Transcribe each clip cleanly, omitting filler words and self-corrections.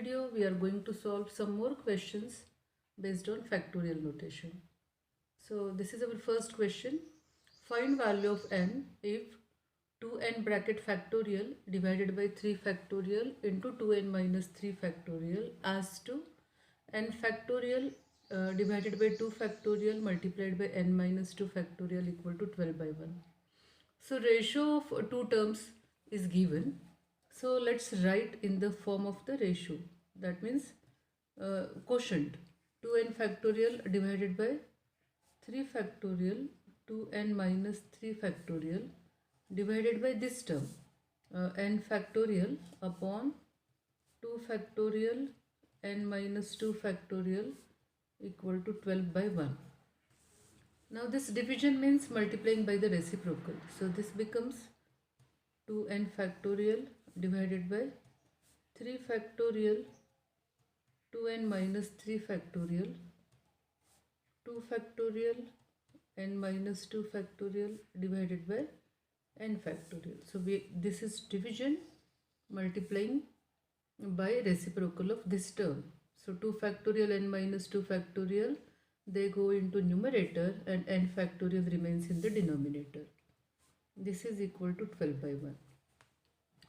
video we are going to solve some more questions based on factorial notation. So this is our first question. Find value of n if 2n bracket factorial divided by 3 factorial into 2n minus 3 factorial as to n factorial divided by 2 factorial multiplied by n minus 2 factorial equal to 12 by 1. So ratio of two terms is given. So let's write in the form of the ratio. That means quotient 2n factorial divided by 3 factorial 2n minus 3 factorial divided by this term n factorial upon 2 factorial n minus 2 factorial equal to 12 by 1. Now this division means multiplying by the reciprocal. So this becomes 2n factorial divided by 3 factorial 2n minus 3 factorial 2 factorial n minus 2 factorial divided by n factorial. So this is division multiplying by reciprocal of this term. So 2 factorial n minus 2 factorial, they go into numerator and n factorial remains in the denominator. This is equal to 12 by 1.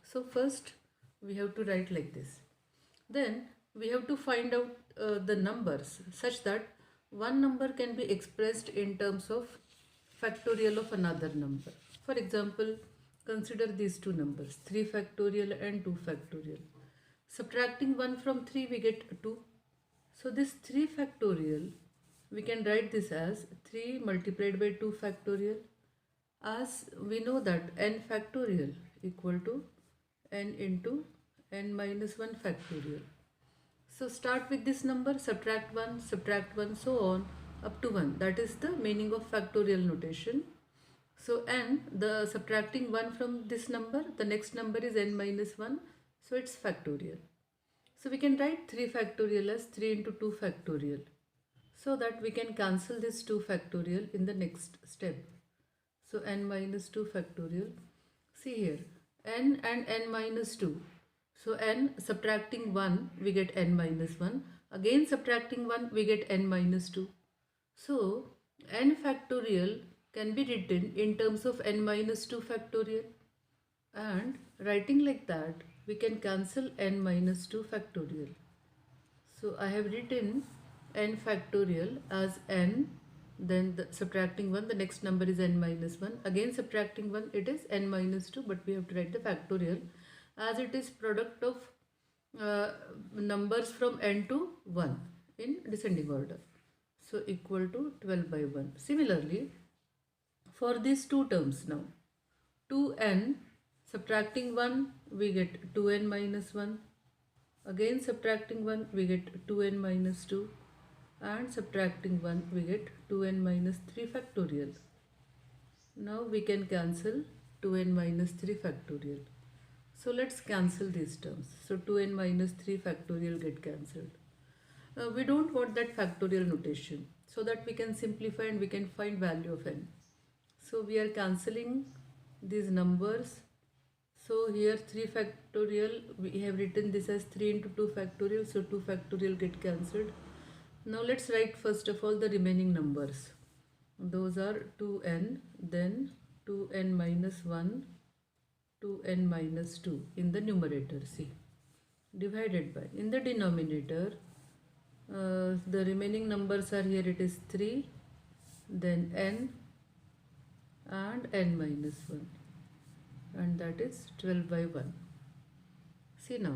So first we have to write like this. Then we have to find out the numbers such that one number can be expressed in terms of factorial of another number. For example, consider these two numbers 3 factorial and 2 factorial. Subtracting 1 from 3 we get 2. So this 3 factorial we can write this as 3 multiplied by 2 factorial, as we know that n factorial equal to n into n minus 1 factorial. So start with this number, subtract 1, so on up to 1. That is the meaning of factorial notation. So n, the subtracting 1 from this number, the next number is n minus 1. So it's factorial. So we can write 3 factorial as 3 into 2 factorial. So that we can cancel this 2 factorial in the next step. So n minus 2 factorial. See here, n and n minus 2. So n subtracting 1 we get n minus 1. Again subtracting 1 we get n minus 2. So n factorial can be written in terms of n minus 2 factorial. And writing like that we can cancel n minus 2 factorial. So I have written n factorial as n, then subtracting 1, the next number is n minus 1. Again subtracting 1, it is n minus 2, but we have to write the factorial as it is product of numbers from n to 1 in descending order. So equal to 12 by 1. Similarly, for these two terms now, 2n subtracting 1 we get 2n minus 1. Again subtracting 1 we get 2n minus 2. And subtracting 1 we get 2n minus 3 factorial. Now we can cancel 2n minus 3 factorial. So let's cancel these terms. So 2n minus 3 factorial get cancelled. We don't want that factorial notation, so that we can simplify and we can find value of n. So we are cancelling these numbers. So here 3 factorial, we have written this as 3 into 2 factorial, so 2 factorial get cancelled. Now let's write first of all the remaining numbers. Those are 2n, then 2n minus 1, 2n minus 2 in the numerator, see, divided by, in the denominator, the remaining numbers are here, it is 3, then n and n minus 1, and that is 12 by 1. See now,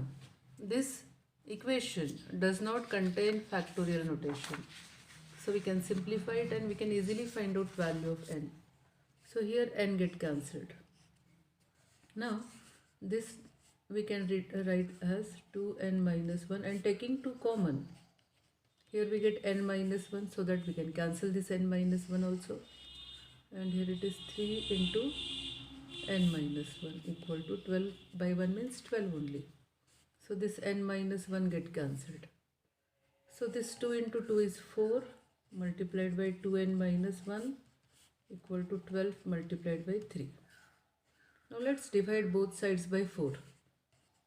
this equation does not contain factorial notation, so we can simplify it and we can easily find out value of n. So here n get cancelled. Now this we can write as 2n minus 1, and taking 2 common, here we get n minus 1, so that we can cancel this n minus 1 also, and here it is 3 into n minus 1 equal to 12 by 1 means 12 only. So this n minus 1 get cancelled. So this 2 into 2 is 4 multiplied by 2n minus 1 equal to 12 multiplied by 3. Now let's divide both sides by 4.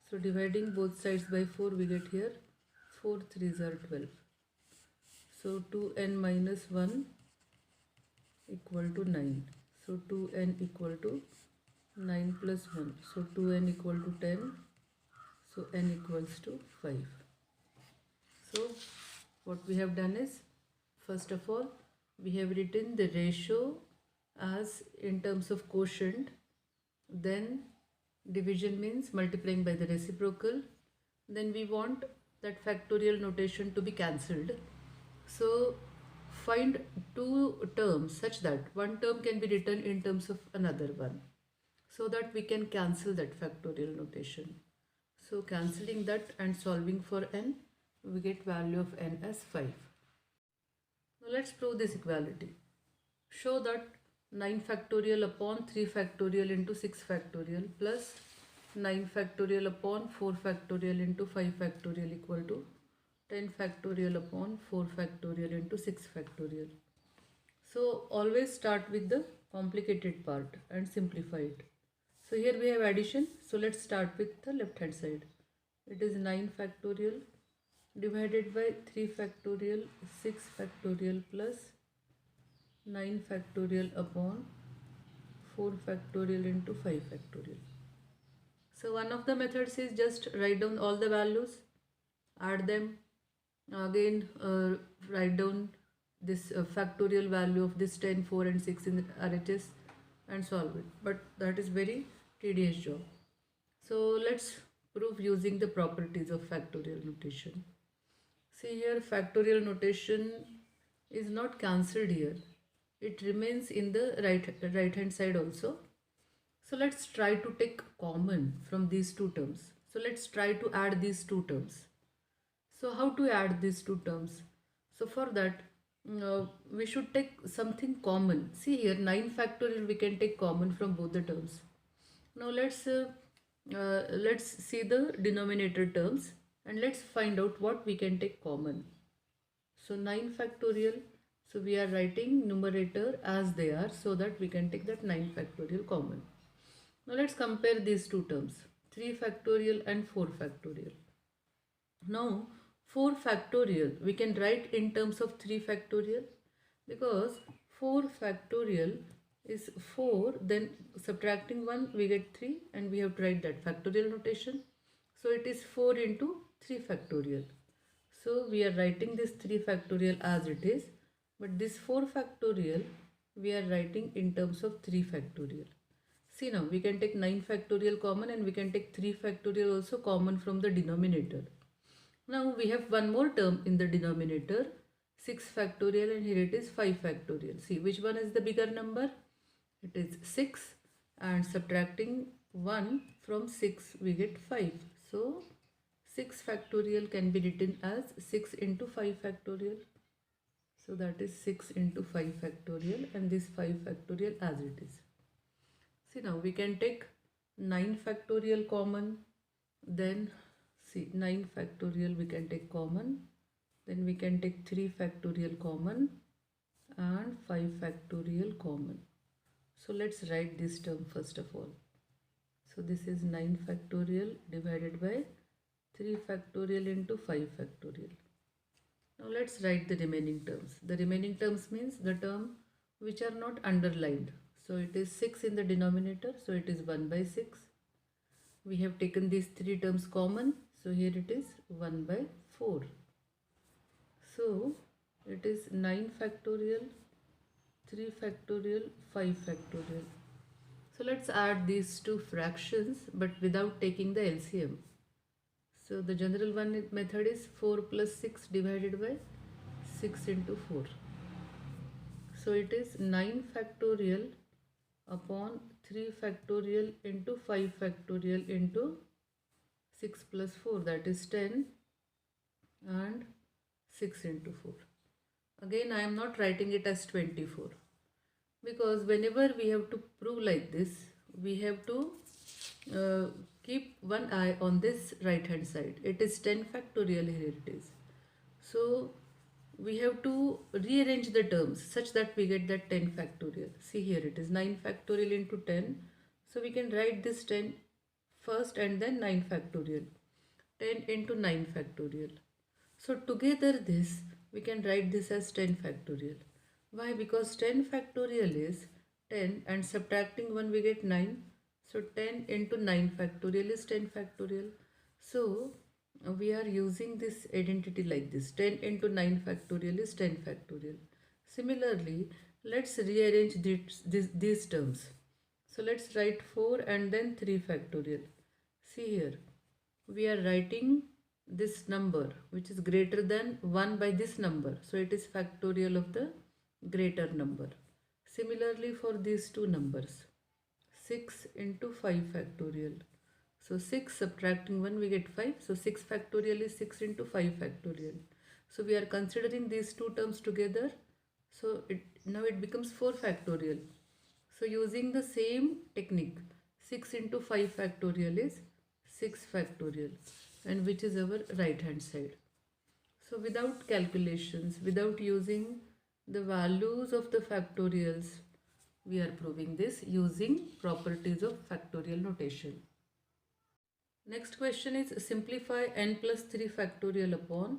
So dividing both sides by 4 we get here 4 3s are 12. So 2n minus 1 equal to 9. So 2n equal to 9 plus 1. So 2n equal to 10. So n equals to 5. So what we have done is, first of all, we have written the ratio as in terms of quotient. Then division means multiplying by the reciprocal. Then we want that factorial notation to be cancelled. So find two terms such that one term can be written in terms of another one, so that we can cancel that factorial notation. So cancelling that and solving for n, we get value of n as 5. Now let's prove this equality. Show that 9 factorial upon 3 factorial into 6 factorial plus 9 factorial upon 4 factorial into 5 factorial equal to 10 factorial upon 4 factorial into 6 factorial. So always start with the complicated part and simplify it. So here we have addition. So let's start with the left hand side. It is 9 factorial divided by 3 factorial 6 factorial plus 9 factorial upon 4 factorial into 5 factorial. So one of the methods is just write down all the values, add them, again write down this factorial value of this 10, 4 and 6 in the RHS and solve it. But that is very tedious job. So let's prove using the properties of factorial notation. See here, factorial notation is not cancelled here. It remains in the right hand side also. So let's try to take common from these two terms. So let's try to add these two terms. So how to add these two terms? So for that, we should take something common. See here, 9 factorial we can take common from both the terms. Now let's see the denominator terms and let's find out what we can take common. So 9 factorial, so we are writing numerator as they are so that we can take that 9 factorial common. Now let's compare these two terms, 3 factorial and 4 factorial. Now 4 factorial we can write in terms of 3 factorial, because 4 factorial is 4, then subtracting 1 we get 3 and we have to write that factorial notation. So it is 4 into 3 factorial. So we are writing this 3 factorial as it is, but this 4 factorial we are writing in terms of 3 factorial. See now, we can take 9 factorial common and we can take 3 factorial also common from the denominator. Now we have one more term in the denominator, 6 factorial, and here it is 5 factorial. See which one is the bigger number? It is 6, and subtracting 1 from 6 we get 5. So 6 factorial can be written as 6 into 5 factorial. So that is 6 into 5 factorial and this 5 factorial as it is. See now we can take 9 factorial common, then see 9 factorial we can take common, then we can take 3 factorial common and 5 factorial common. So let's write this term first of all. So this is 9 factorial divided by 3 factorial into 5 factorial. Now let's write the remaining terms. The remaining terms means the term which are not underlined. So it is 6 in the denominator, so it is 1 by 6. We have taken these 3 terms common, so here it is 1 by 4. So it is 9 factorial, 3 factorial, 5 factorial. So let's add these two fractions but without taking the LCM. So the general one method is 4 plus 6 divided by 6 into 4. So it is 9 factorial upon 3 factorial into 5 factorial into 6 plus 4, that is 10, and 6 into 4. Again I am not writing it as 24, because whenever we have to prove like this, we have to keep one eye on this right hand side. It is 10 factorial, here it is. So we have to rearrange the terms such that we get that 10 factorial. See here it is 9 factorial into 10. So we can write this 10 first and then 9 factorial. 10 into 9 factorial. So together this, we can write this as 10 factorial. Why? Because 10 factorial is 10 and subtracting 1 we get 9. So 10 into 9 factorial is 10 factorial. So we are using this identity like this. 10 into 9 factorial is 10 factorial. Similarly, let's rearrange these terms. So let's write 4 and then 3 factorial. See here, we are writing this number which is greater than 1 by this number. So it is factorial of the greater number. Similarly for these two numbers, 6 into 5 factorial. So 6 subtracting 1 we get 5. So 6 factorial is 6 into 5 factorial. So we are considering these two terms together. So now it becomes 4 factorial. So using the same technique, 6 into 5 factorial is 6 factorial, and which is our right hand side. So without calculations, without using the values of the factorials, we are proving this using properties of factorial notation. Next question is simplify n plus 3 factorial upon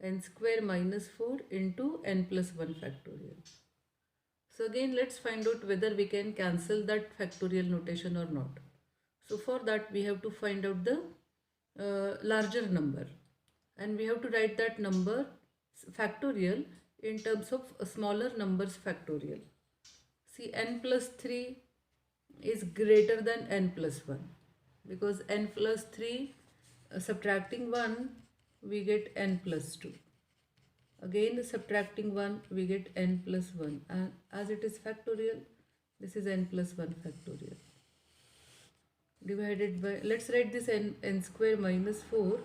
n square minus 4 into n plus 1 factorial. So again, let's find out whether we can cancel that factorial notation or not. So for that we have to find out the larger number, and we have to write that number factorial in terms of smaller numbers factorial. See, n plus 3 is greater than n plus 1, because n plus 3 subtracting 1 we get n plus 2. Again subtracting 1 we get n plus 1, and as it is factorial, this is n plus 1 factorial divided by, let's write this n square minus 4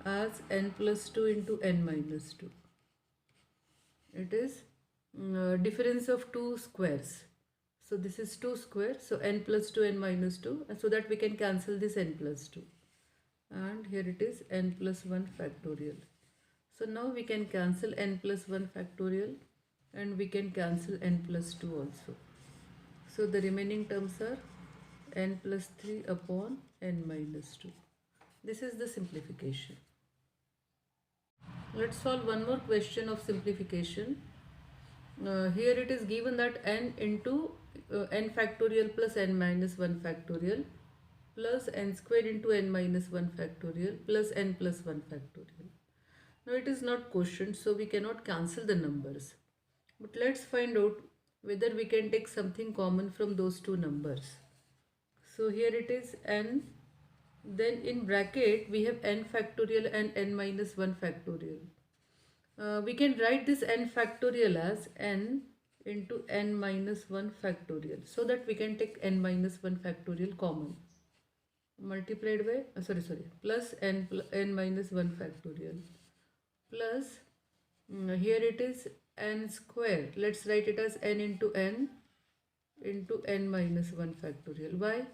as n plus 2 into n minus 2. It is difference of two squares. So this is 2 square, so n plus 2 n minus 2, and so that we can cancel this n plus 2. And here it is n plus 1 factorial. So now we can cancel n plus 1 factorial, and we can cancel n plus 2 also. So the remaining terms are n plus 3 upon n minus 2. This is the simplification. Let's solve one more question of simplification. Here it is given that n into n factorial plus n minus 1 factorial plus n squared into n minus 1 factorial plus n plus 1 factorial. Now it is not quotient, so we cannot cancel the numbers. But let's find out whether we can take something common from those two numbers. So here it is n, then in bracket we have n factorial and n minus 1 factorial. We can write this n factorial as n into n minus 1 factorial, so that we can take n minus 1 factorial common, multiplied by plus n minus 1 factorial plus here it is n square. Let's write it as n into n minus 1 factorial. Why?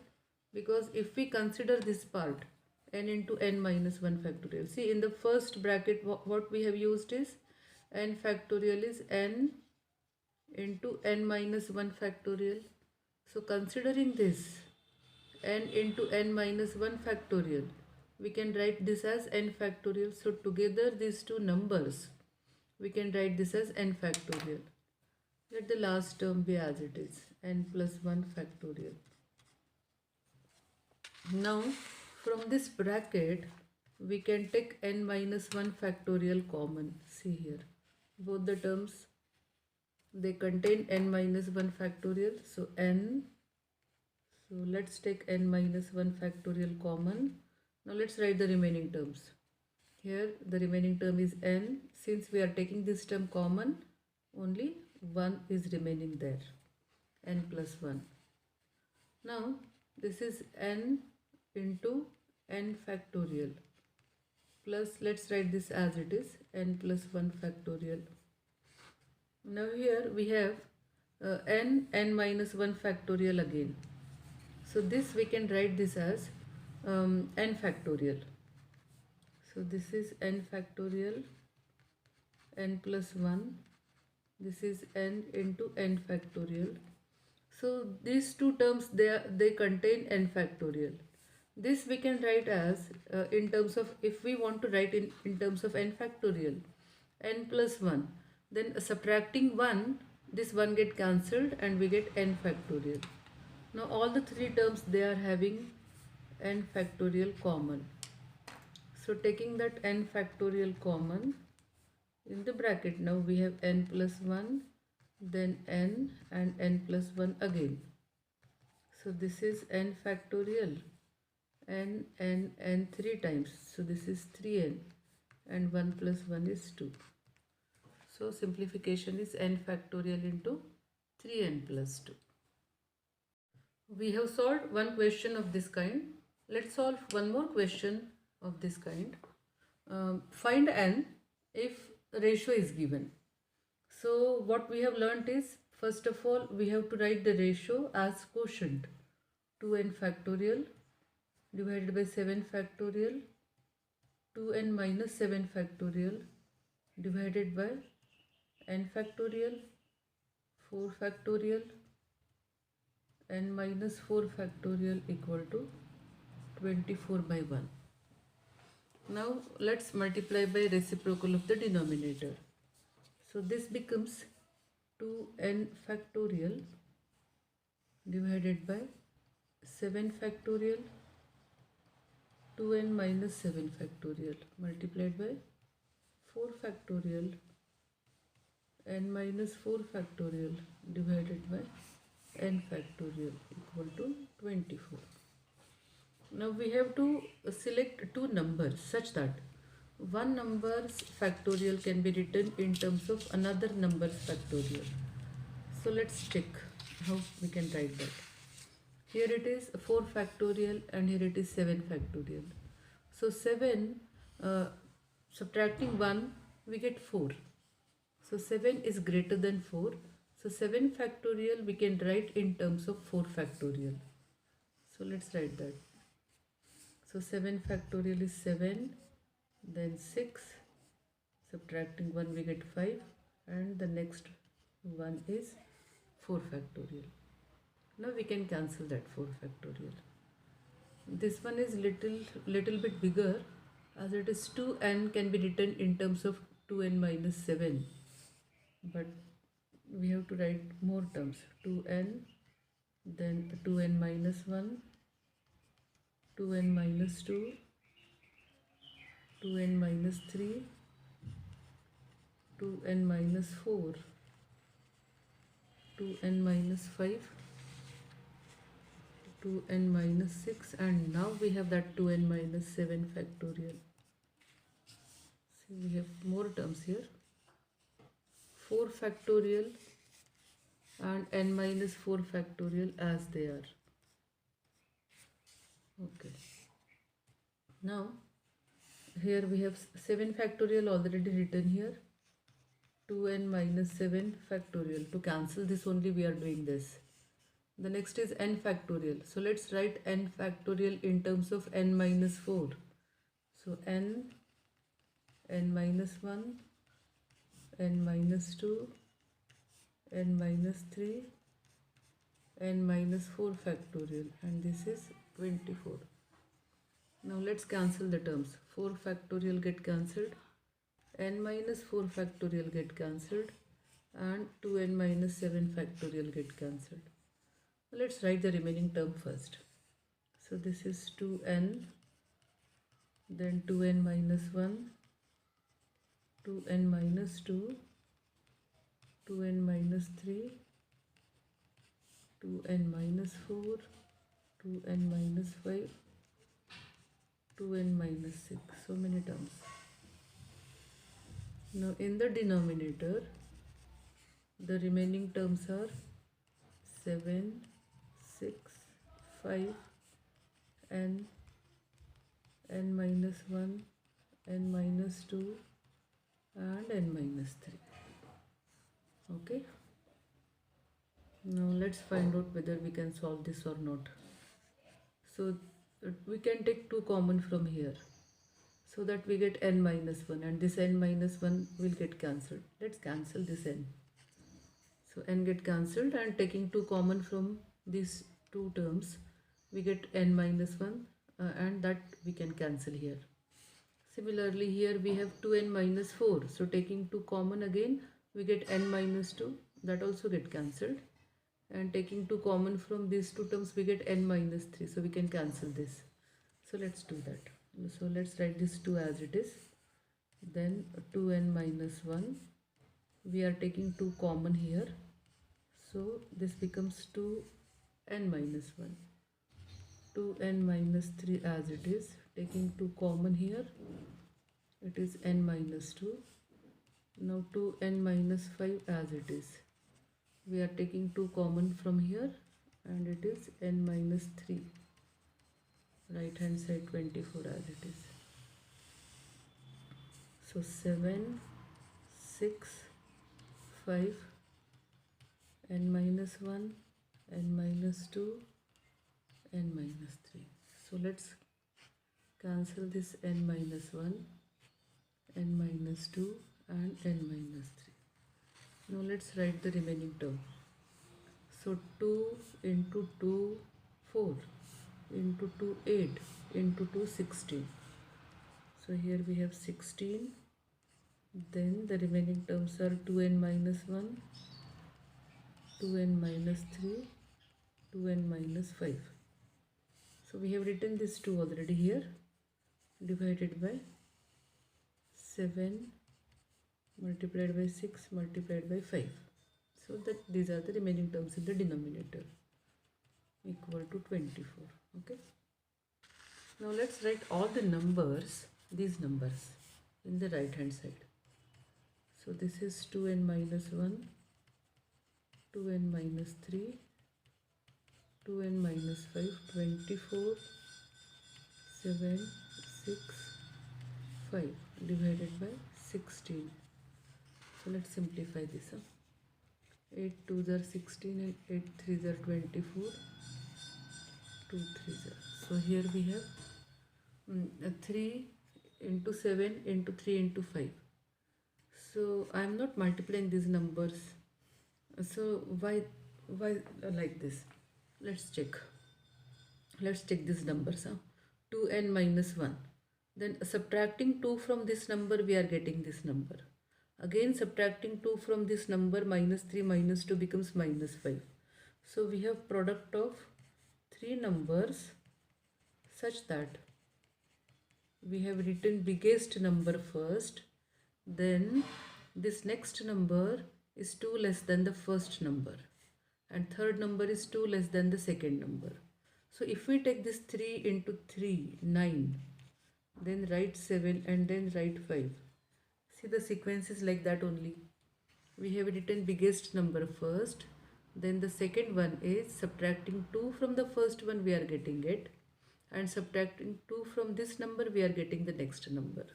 Because if we consider this part, n into n minus 1 factorial, see in the first bracket what we have used is n factorial is n into n minus 1 factorial. So considering this n into n minus 1 factorial, we can write this as n factorial. So together these two numbers, we can write this as n factorial. Let the last term be as it is, n plus 1 factorial. Now from this bracket we can take n minus 1 factorial common. See here, both the terms, they contain n minus 1 factorial. So let's take n minus 1 factorial common. Now let's write the remaining terms. Here the remaining term is n. Since we are taking this term common, only 1 is remaining there, n plus 1. Now this is n into n factorial plus, let's write this as it is, n plus 1 factorial. Now here we have n minus 1 factorial again. So this we can write this as n factorial. So this is n factorial, n plus 1. This is n into n factorial. So these two terms, they contain n factorial. This we can write as in terms of, if we want to write in terms of n factorial, n plus 1, then subtracting 1, this 1 get cancelled and we get n factorial. Now all the three terms, they are having n factorial common. So taking that n factorial common in the bracket, now we have n plus 1, then n and n plus 1 again. So this is n factorial, n 3 times. So this is 3n and 1 plus 1 is 2. So simplification is n factorial into 3n plus 2. We have solved one question of this kind. Let's solve one more question of this kind. Find n if ratio is given. So what we have learnt is, first of all, we have to write the ratio as quotient. 2n factorial divided by 7 factorial, 2n minus 7 factorial divided by n factorial, 4 factorial, n minus 4 factorial equal to 24 by 1. Now let's multiply by reciprocal of the denominator. So this becomes 2n factorial divided by 7 factorial, 2n minus 7 factorial multiplied by 4 factorial, n minus 4 factorial divided by n factorial equal to 24. Now we have to select two numbers such that one number's factorial can be written in terms of another number's factorial. So let's check how we can write that. Here it is 4 factorial and here it is 7 factorial. So 7, subtracting 1, we get 4. So 7 is greater than 4. So 7 factorial we can write in terms of 4 factorial. So let's write that. So 7 factorial is 7, then 6, subtracting 1 we get 5, and the next one is 4 factorial. Now we can cancel that 4 factorial. This one is little bit bigger, as it is 2n can be written in terms of 2n minus 7, but we have to write more terms, 2n, then 2n minus 1, 2n minus 2, 2n minus 3, 2n minus 4, 2n minus 5, 2n minus 6, and now we have that 2n minus 7 factorial. See, we have more terms here, 4 factorial and n minus 4 factorial as they are. Okay. Now here we have 7 factorial already written here, 2n minus 7 factorial. To cancel this only we are doing this. The next is n factorial. So let's write n factorial in terms of n minus 4. So n minus 1, n minus 2, n minus 3, n minus 4 factorial, and this is 24. Now let's cancel the terms. 4 factorial get cancelled, n minus 4 factorial get cancelled, and 2n minus 7 factorial get cancelled. Let's write the remaining term first. So this is 2n, then 2n minus 1, 2n minus 2, 2n minus 3, 2n minus 4, 2n minus 5, 2n minus 6. So many terms. Now in the denominator, the remaining terms are 7, 6, 5, n minus 1, n minus 2, and n minus 3. Okay. Now let's find out whether we can solve this or not. So we can take 2 common from here, so that we get n minus 1, and this n minus 1 will get cancelled. Let's cancel this n. So n get cancelled, and taking 2 common from these 2 terms, we get n minus 1, and that we can cancel here. Similarly, here we have 2n minus 4. So taking 2 common again, we get n minus 2. That also get cancelled. And taking 2 common from these two terms, we get n minus 3. So we can cancel this. So let's do that. So let's write this 2 as it is. Then 2n minus 1. We are taking 2 common here. So this becomes 2n minus 1. 2n minus 3 as it is. Taking 2 common here, it is n minus 2. Now 2n minus 5 as it is. We are taking 2 common from here and it is n minus 3. Right hand side 24 as it is. So 7, 6, 5, n minus 1, n minus 2, n minus 3. So let's cancel this n minus 1, n minus 2 and n minus 3. Now let's write the remaining term. So 2 into 2, 4, into 2, 8, into 2, 16. So here we have 16. Then the remaining terms are 2n minus 1, 2n minus 3, 2n minus 5. So we have written this 2 already here, divided by 7 multiplied by 6 multiplied by 5. So that these are the remaining terms in the denominator, equal to 24. Okay. Now let's write all the numbers, these numbers, in the right hand side. So this is 2n minus 1, 2n minus 3, 2n minus 5, 24, 7, 6, 5 divided by 16. So let's simplify this. 8 2s are 16 and 8 3s are 24, 2 3s are. So here we have 3 into 7 into 3 into 5. So I am not multiplying these numbers. So why like this? Let's check. Let's check these numbers. 2n minus 1. Then subtracting 2 from this number, we are getting this number. Again subtracting 2 from this number, minus 3 minus 2 becomes minus 5. So we have product of 3 numbers such that we have written biggest number first, then this next number is 2 less than the first number, and third number is 2 less than the second number. So if we take this 3 into 3, 9, then write 7 and then write 5. See, the sequence is like that only. We have written biggest number first, then the second one is subtracting 2 from the first one, we are getting it, and subtracting 2 from this number, we are getting the next number.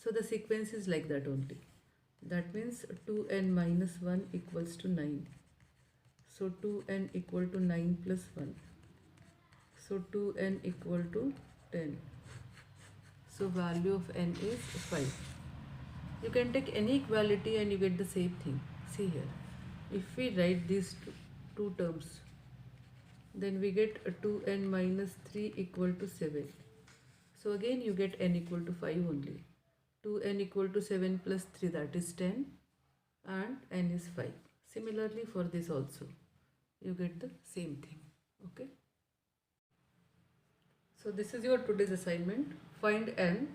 So the sequence is like that only. That means 2n minus 1 equals to 9. So 2n equal to 9 plus 1. So 2n equal to 10. So value of n is 5. You can take any equality and you get the same thing. See here. If we write these two terms, then we get 2n minus 3 equal to 7. So again you get n equal to 5 only. 2n equal to 7 plus 3, that is 10, and n is 5. Similarly for this also, you get the same thing. Okay. So this is your today's assignment. Find n.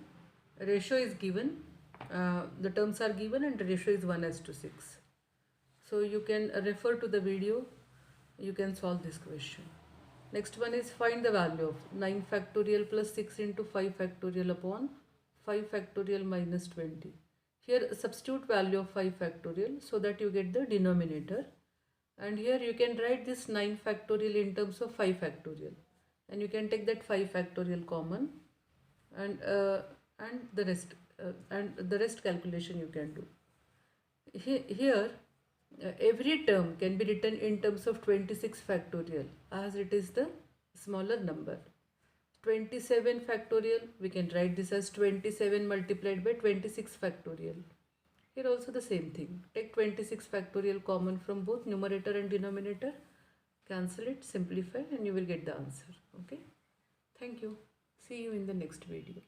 Ratio is given. The terms are given and the ratio is 1:6. So you can refer to the video. You can solve this question. Next one is find the value of 9 factorial plus 6 into 5 factorial upon 5 factorial minus 20. Here substitute value of 5 factorial so that you get the denominator. And here you can write this 9 factorial in terms of 5 factorial. And you can take that 5 factorial common, and the rest calculation you can do. Here every term can be written in terms of 26 factorial, as it is the smaller number. 27 factorial, we can write this as 27 multiplied by 26 factorial. Here also the same thing. Take 26 factorial common from both numerator and denominator, cancel it, simplify, and you will get the answer. Okay. Thank you. See you in the next video.